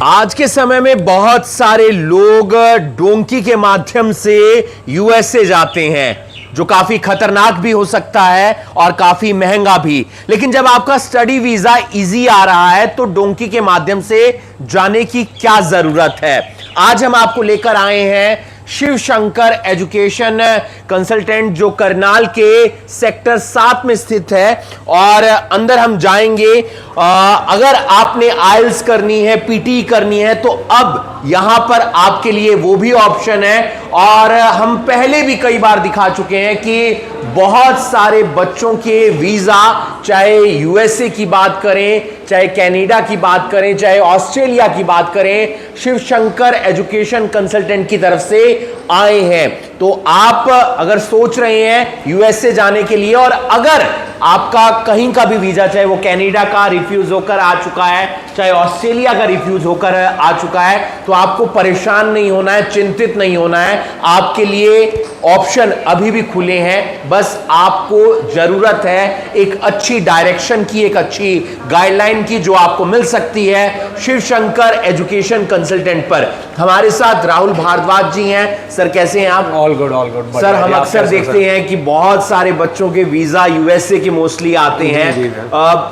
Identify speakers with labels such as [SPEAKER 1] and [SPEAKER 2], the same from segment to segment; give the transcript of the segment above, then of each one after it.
[SPEAKER 1] आज के समय में बहुत सारे लोग डोंकी के माध्यम से यूएसए जाते हैं, जो काफी खतरनाक भी हो सकता है और काफी महंगा भी। लेकिन जब आपका स्टडी वीजा इजी आ रहा है तो डोंकी के माध्यम से जाने की क्या जरूरत है। आज हम आपको लेकर आए हैं शिव शंकर एजुकेशन कंसल्टेंट, जो करनाल के सेक्टर 7 में स्थित है। और अंदर हम जाएंगे। अगर आपने आइल्स करनी है, पीटी करनी है, तो अब यहां पर आपके लिए वो भी ऑप्शन है। और हम पहले भी कई बार दिखा चुके हैं कि बहुत सारे बच्चों के वीजा, चाहे यूएसए की बात करें, चाहे कनाडा की बात करें, चाहे ऑस्ट्रेलिया की बात करें, शिव शंकर एजुकेशन कंसल्टेंट की तरफ से आए हैं। तो आप अगर सोच रहे हैं यूएसए जाने के लिए, और अगर आपका कहीं का भी वीजा, चाहे वो कनाडा का रिफ्यूज होकर आ चुका है, चाहे ऑस्ट्रेलिया का रिफ्यूज होकर आ चुका है, तो आपको परेशान नहीं होना है, चिंतित नहीं होना है। आपके लिए ऑप्शन अभी भी खुले हैं। बस आपको जरूरत है एक अच्छी डायरेक्शन की, एक अच्छी गाइडलाइन की, जो आपको मिल सकती है शिव शंकर एजुकेशन कंसल्टेंट पर। हमारे साथ राहुल भारद्वाज जी हैं। सर कैसे हैं आप?
[SPEAKER 2] All good all good.
[SPEAKER 1] Sir हम अक्सर देखते हैं कि बहुत सारे बच्चों के वीजा यूएसए के मोस्टली आते हैं।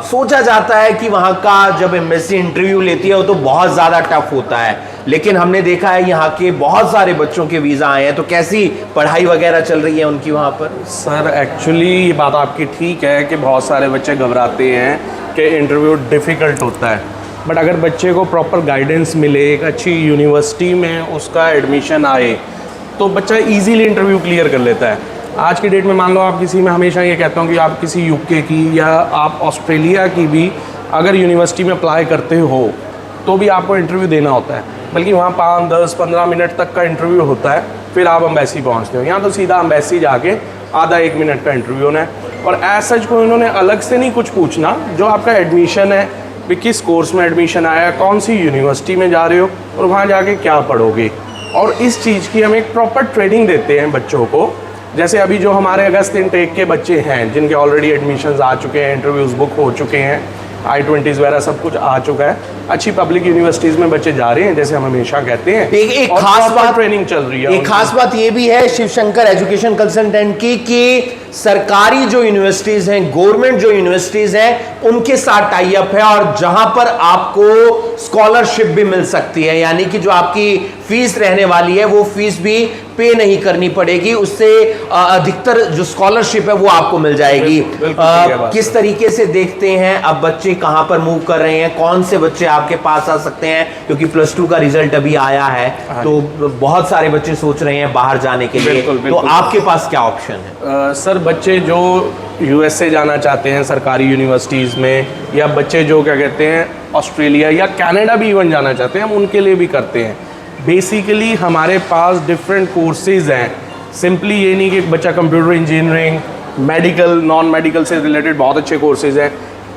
[SPEAKER 1] सोचा जाता है कि वहां का जब एम्बेसी इंटरव्यू लेती है वो तो बहुत ज्यादा टफ होता है, लेकिन हमने देखा है यहाँ के बहुत सारे बच्चों के वीजा आए हैं। तो कैसी पढ़ाई वगैरह चल रही है उनकी वहां पर?
[SPEAKER 2] सर एक्चुअली ये बात आपकी ठीक है कि बहुत सारे बच्चे घबराते हैं कि इंटरव्यू डिफ़िकल्ट होता है, बट अगर बच्चे को प्रॉपर गाइडेंस मिले, एक अच्छी यूनिवर्सिटी में उसका एडमिशन आए, तो बच्चा इजीली इंटरव्यू क्लियर कर लेता है। आज की डेट में मान लो आप किसी में, हमेशा ये कहता हूँ कि आप किसी यूके की या आप ऑस्ट्रेलिया की भी अगर यूनिवर्सिटी में अप्लाई करते हो तो भी आपको इंटरव्यू देना होता है, बल्कि वहाँ 5, 10, 15 मिनट तक का इंटरव्यू होता है, फिर आप अम्बेसी पहुँचते हो। यहाँ तो सीधा अम्बेसी जाके आधा 1 मिनट का इंटरव्यू होना है। और एज सच को इन्होंने अलग से नहीं कुछ पूछना, जो आपका एडमिशन है, भी किस कोर्स में एडमिशन आया, कौन सी यूनिवर्सिटी में जा रहे हो और वहाँ जाके क्या पढ़ोगे। और इस चीज़ की हम एक प्रॉपर ट्रेनिंग देते हैं बच्चों को। जैसे अभी जो हमारे अगस्त इनटेक के बच्चे हैं, जिनके ऑलरेडी एडमिशन्स आ चुके हैं, इंटरव्यूज़ बुक हो चुके हैं, I-20s वगैरह सब कुछ आ चुका है, अच्छी पब्लिक यूनिवर्सिटीज़ में बच्चे जा रहे हैं, जैसे हम हमेशा कहते हैं।
[SPEAKER 1] एक खास बात,
[SPEAKER 2] ट्रेनिंग चल रही है।
[SPEAKER 1] एक खास बात ये भी है शिव शंकर एजुकेशन कंसल्टेंट की कि सरकारी जो यूनिवर्सिटीज हैं, गवर्नमेंट जो यूनिवर्सिटीज हैं, उनके साथ टाई अप है, और जहां पर आपको स्कॉलरशिप भी मिल सकती है। यानी कि जो आपकी फीस रहने वाली है वो फीस भी पे नहीं करनी पड़ेगी, उससे अधिकतर जो स्कॉलरशिप है वो आपको मिल जाएगी। किस तरीके से देखते हैं अब बच्चे कहां पर मूव कर रहे हैं, कौन से बच्चे आपके पास आ सकते हैं? क्योंकि +2 का रिजल्ट अभी आया है, तो बहुत सारे बच्चे सोच रहे हैं बाहर जाने के लिए। तो आपके पास क्या ऑप्शन है?
[SPEAKER 2] सर बच्चे जो यूएसए जाना चाहते हैं सरकारी यूनिवर्सिटीज़ में, या बच्चे जो क्या कहते हैं ऑस्ट्रेलिया या कनाडा भी इवन जाना चाहते हैं, हम उनके लिए भी करते हैं। बेसिकली हमारे पास डिफरेंट कोर्सेज हैं। सिंपली ये नहीं कि बच्चा computer engineering, medical, non medical से रिलेटेड बहुत अच्छे कोर्सेज हैं।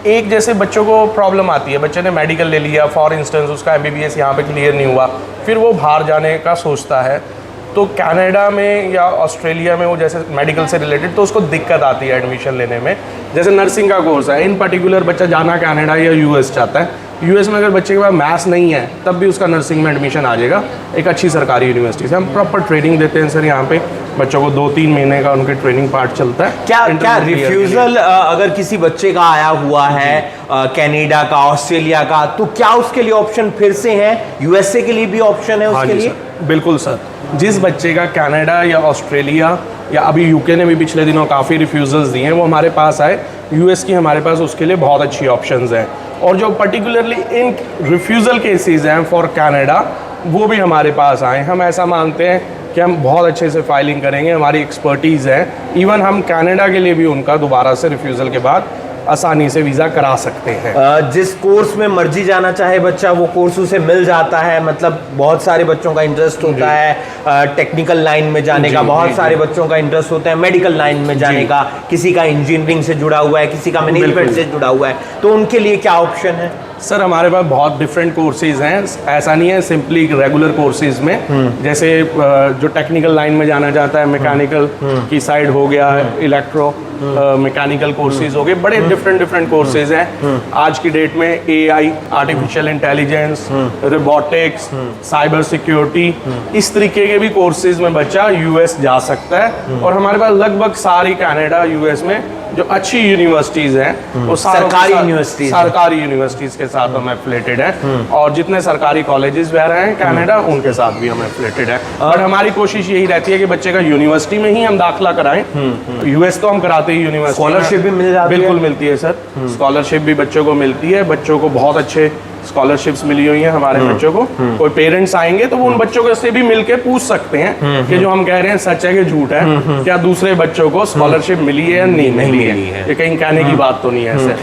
[SPEAKER 2] एक जैसे बच्चों को प्रॉब्लम आती है, बच्चे ने मेडिकल ले लिया, फॉर इंस्टेंस उसका MBBS यहाँ पे क्लियर नहीं हुआ, फिर वो बाहर जाने का सोचता है, तो कनाडा में या ऑस्ट्रेलिया में वो जैसे मेडिकल से रिलेटेड, तो उसको दिक्कत आती है एडमिशन लेने में। जैसे नर्सिंग का कोर्स है, इन पर्टिकुलर बच्चा जाना कनाडा या यूएस चाहता है, यूएस में अगर बच्चे के पास मैथ्स नहीं है तब भी उसका नर्सिंग में एडमिशन आ जाएगा एक अच्छी सरकारी यूनिवर्सिटी से। हम प्रॉपर ट्रेनिंग देते हैं सर, यहाँ पे बच्चों को 2-3 महीने का उनके ट्रेनिंग पार्ट चलता है।
[SPEAKER 1] क्या रिफ्यूजल अगर किसी बच्चे का आया हुआ है कनाडा का, ऑस्ट्रेलिया का, तो क्या उसके लिए ऑप्शन फिर से है? यूएसए के लिए भी ऑप्शन है उसके लिए?
[SPEAKER 2] बिल्कुल सर, जिस बच्चे का कनाडा या ऑस्ट्रेलिया या अभी यूके ने भी पिछले दिनों काफ़ी रिफ्यूजल्स दिए हैं, वो हमारे पास आए, यूएस की हमारे पास उसके लिए बहुत अच्छी ऑप्शंस हैं। और जो पर्टिकुलरली इन रिफ्यूज़ल केसेस हैं फॉर कनाडा, वो भी हमारे पास आए। हम ऐसा मानते हैं कि हम बहुत अच्छे से फाइलिंग करेंगे, हमारी एक्सपर्टीज़ है। इवन हम कनाडा के लिए भी उनका दोबारा से रिफ्यूज़ल के बाद आसानी से वीज़ा करा सकते हैं।
[SPEAKER 1] जिस कोर्स में मर्जी जाना चाहे बच्चा, वो कोर्स उसे मिल जाता है। मतलब बहुत सारे बच्चों का इंटरेस्ट होता है टेक्निकल लाइन में जाने का, बहुत सारे बच्चों का इंटरेस्ट होता है मेडिकल लाइन में जाने का, किसी का इंजीनियरिंग से जुड़ा हुआ है, किसी का मैनेजमेंट से जुड़ा हुआ है, तो उनके लिए क्या ऑप्शन है?
[SPEAKER 2] सर हमारे पास बहुत डिफरेंट कोर्सेज हैं, ऐसा नहीं है सिंपली रेगुलर कोर्सेज में। जैसे जो टेक्निकल लाइन में जाना चाहता है, मैकेनिकल की साइड हो गया, इलेक्ट्रो, मैकेनिकल कोर्सेज हो गए, बड़े डिफरेंट कोर्सेज हैं आज की डेट में। AI, artificial intelligence, robotics, cyber security, इस तरीके के भी कोर्सेज में बच्चा US जा सकता है। और हमारे पास लगभग सारी कनाडा US में जो अच्छी यूनिवर्सिटीज हैं वो
[SPEAKER 1] सरकारी
[SPEAKER 2] यूनिवर्सिटीज के साथ हम एफिलेटेड हैं, और जितने सरकारी कॉलेजेस वगैरह हैं कनाडा उनके साथ भी हम एफिलेटेड हैं। बट हमारी कोशिश यही रहती है कि बच्चे का यूनिवर्सिटी में ही हम दाखिला कराएं। US तो हम कराते ही यूनिवर्सिटी,
[SPEAKER 1] स्कॉलरशिप भी मिल जाती है?
[SPEAKER 2] बिल्कुल मिलती है सर, स्कॉलरशिप भी बच्चों को मिलती है। बच्चों को बहुत अच्छे स्कॉलरशिप्स मिली हुई हैं हमारे बच्चों को। कोई पेरेंट्स आएंगे तो वो उन बच्चों से भी मिलके पूछ सकते हैं कि जो हम कह रहे हैं सच है कि झूठ है, क्या दूसरे बच्चों को स्कॉलरशिप मिली है या नहीं मिली है। ये कहीं कहने की बात तो नहीं है ऐसे।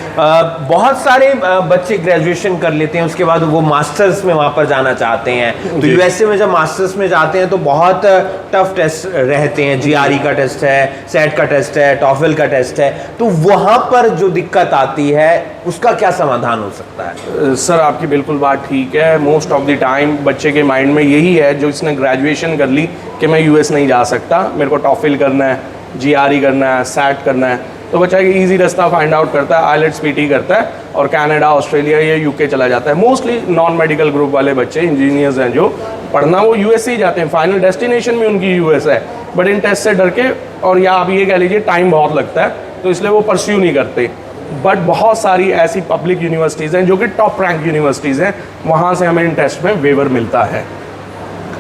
[SPEAKER 1] बहुत सारे बच्चे ग्रेजुएशन कर लेते हैं, उसके बाद वो मास्टर्स में वहां पर जाना चाहते हैं। तो USA में जब मास्टर्स में जाते हैं तो बहुत टफ टेस्ट रहते हैं, GRE का टेस्ट है, सेट का टेस्ट है, टॉफल का टेस्ट है। तो वहां पर जो दिक्कत आती है उसका क्या समाधान हो सकता है?
[SPEAKER 2] सर आपकी बिल्कुल बात ठीक है। मोस्ट ऑफ द टाइम बच्चे के माइंड में यही है, जो इसने ग्रेजुएशन कर ली, कि मैं US नहीं जा सकता, मेरे को टॉफिल करना है, GRE करना है, सेट करना है। तो बच्चा एक ईजी रास्ता फाइंड आउट करता है, IELTS PT करता है और कनाडा, ऑस्ट्रेलिया या UK चला जाता है। मोस्टली नॉन मेडिकल ग्रुप वाले बच्चे, इंजीनियर्स हैं जो पढ़ना, वो US ही जाते हैं। फाइनल डेस्टिनेशन भी उनकी US है, बट इन टेस्ट से डर के, और या आप ये कह लीजिए टाइम बहुत लगता है, तो इसलिए वो परस्यू नहीं करते। बट बहुत सारी ऐसी पब्लिक यूनिवर्सिटीज़ हैं जो कि टॉप रैंक यूनिवर्सिटीज़ हैं, वहाँ से हमें इन टेस्ट में वेवर मिलता है।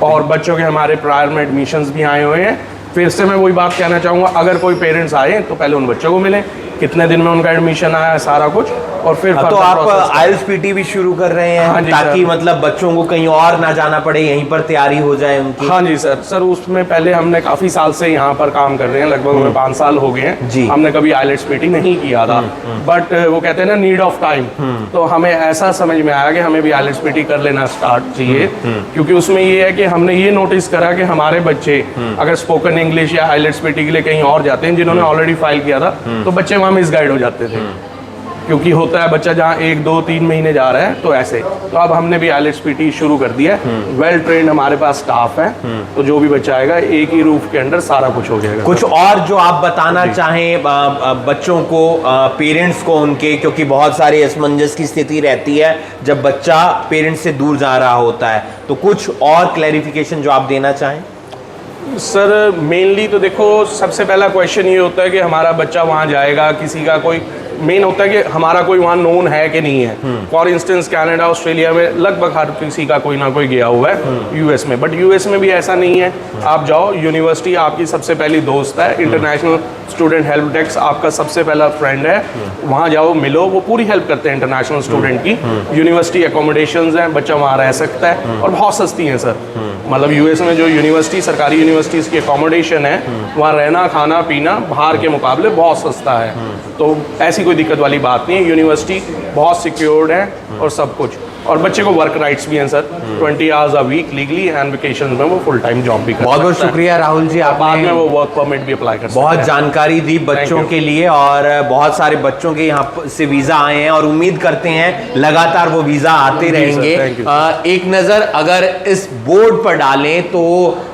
[SPEAKER 2] और बच्चों के हमारे प्रायर में एडमिशन्स भी आए हुए हैं। फिर से मैं वही बात कहना चाहूँगा, अगर कोई पेरेंट्स आए तो पहले उन बच्चों को मिले, कितने दिन में उनका एडमिशन आया है, सारा कुछ, और फिर
[SPEAKER 1] तो आप IELTS PT भी शुरू कर रहे हैं? हाँ, ताकि मतलब बच्चों को कहीं और ना जाना पड़े, यहीं पर तैयारी हो जाए उनकी।
[SPEAKER 2] हाँ जी सर उसमें पहले हमने काफ़ी साल से यहाँ पर काम कर रहे हैं, लगभग हमें 5 साल हो गए हैं जी। हमने कभी IELTS PT नहीं किया था, बट वो कहते हैं ना नीड ऑफ टाइम, तो हमें ऐसा समझ में आया कि हमें भी IELTS PT कर लेना स्टार्ट चाहिए। क्योंकि उसमें ये है कि हमने ये नोटिस करा कि हमारे बच्चे अगर स्पोकन इंग्लिश या IELTS PT के लिए कहीं और जाते हैं, जिन्होंने ऑलरेडी फाइल किया था, तो बच्चे वहाँ मिसगाइड हो जाते थे। क्योंकि होता है बच्चा जहाँ 1, 2, 3 महीने जा रहा है, तो ऐसे। तो अब हमने भी IELTS PT शुरू कर दिया है। वेल ट्रेंड हमारे पास स्टाफ है, तो जो भी बच्चा आएगा एक ही रूफ के अंदर सारा कुछ हो जाएगा।
[SPEAKER 1] कुछ और जो आप बताना चाहें बच्चों को, पेरेंट्स को उनके, क्योंकि बहुत सारी असमंजस की स्थिति रहती है जब बच्चा पेरेंट्स से दूर जा रहा होता है, तो कुछ और क्लैरिफिकेशन जो आप देना चाहें?
[SPEAKER 2] सर मेनली तो देखो, सबसे पहला क्वेश्चन ये होता है कि हमारा बच्चा वहाँ जाएगा, किसी का कोई मेन होता है कि हमारा कोई वहाँ नोन है कि नहीं है। फॉर इंस्टेंस कनाडा, ऑस्ट्रेलिया में लगभग हर किसी का कोई ना कोई गया हुआ है US में, बट US में भी ऐसा नहीं है। आप जाओ, यूनिवर्सिटी आपकी सबसे पहली दोस्त है, इंटरनेशनल स्टूडेंट हेल्प डेस्क आपका सबसे पहला फ्रेंड है। वहाँ जाओ, मिलो, वो पूरी हेल्प करते हैं इंटरनेशनल स्टूडेंट की। यूनिवर्सिटी एकोमोडेशंस हैं, बच्चा वहाँ रह सकता है, और बहुत सस्ती हैं सर। मतलब US में जो यूनिवर्सिटी, सरकारी यूनिवर्सिटीज़ की एकोमोडेशन है, वहाँ रहना, खाना पीना बाहर के मुकाबले बहुत सस्ता है। तो ऐसी कोई दिक्कत वाली बात नहीं है। यूनिवर्सिटी बहुत सिक्योर्ड है और सब कुछ, और बच्चे को वर्क राइट्स भी हैं sir, 20 hours a week legally, and vacation में वो फुल टाइम जॉब भी कर सकता है।
[SPEAKER 1] बहुत शुक्रिया राहुल जी, आप
[SPEAKER 2] बाद में वो वर्क परमिट भी अप्लाई कर सकते हैं।
[SPEAKER 1] बहुत जानकारी दी बच्चों के लिए, और बहुत सारे बच्चों के यहाँ से वीजा आए हैं, और उम्मीद करते हैं लगातार वो वीजा आते रहेंगे। एक नज़र अगर इस बोर्ड पर डालें तो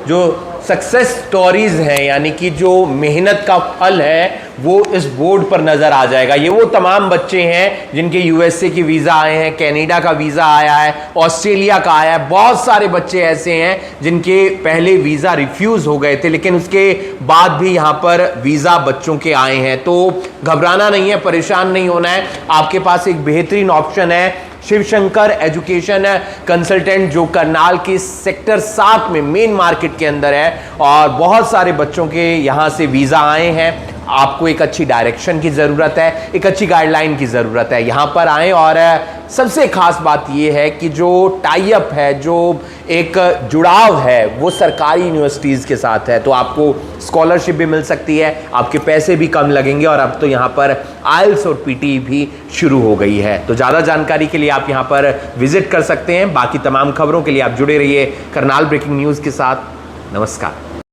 [SPEAKER 1] जो सक्सेस स्टोरीज हैं, यानी कि जो मेहनत का फल है, वो इस बोर्ड पर नजर आ जाएगा। ये वो तमाम बच्चे हैं जिनके USA की वीजा आए हैं, कनाडा का वीजा आया है, ऑस्ट्रेलिया का आया है। बहुत सारे बच्चे ऐसे हैं जिनके पहले वीजा रिफ्यूज हो गए थे, लेकिन उसके बाद भी यहां पर वीजा बच्चों के आए हैं। तो घबराना नहीं है, परेशान नहीं होना है। आपके पास एक बेहतरीन ऑप्शन है, शिवशंकर एजुकेशन कंसल्टेंट, जो करनाल के सेक्टर 7 में मेन मार्केट के अंदर है, और बहुत सारे बच्चों के यहाँ से वीजा आए हैं। आपको एक अच्छी डायरेक्शन की ज़रूरत है, एक अच्छी गाइडलाइन की ज़रूरत है। यहाँ पर आएँ, और सबसे खास बात यह है कि जो टाई अप है, जो एक जुड़ाव है, वो सरकारी यूनिवर्सिटीज़ के साथ है। तो आपको स्कॉलरशिप भी मिल सकती है, आपके पैसे भी कम लगेंगे, और अब तो यहाँ पर IELTS और PT भी शुरू हो गई है। तो ज़्यादा जानकारी के लिए आप यहाँ पर विजिट कर सकते हैं। बाकी तमाम खबरों के लिए आप जुड़े रहिए करनाल ब्रेकिंग न्यूज़ के साथ। नमस्कार।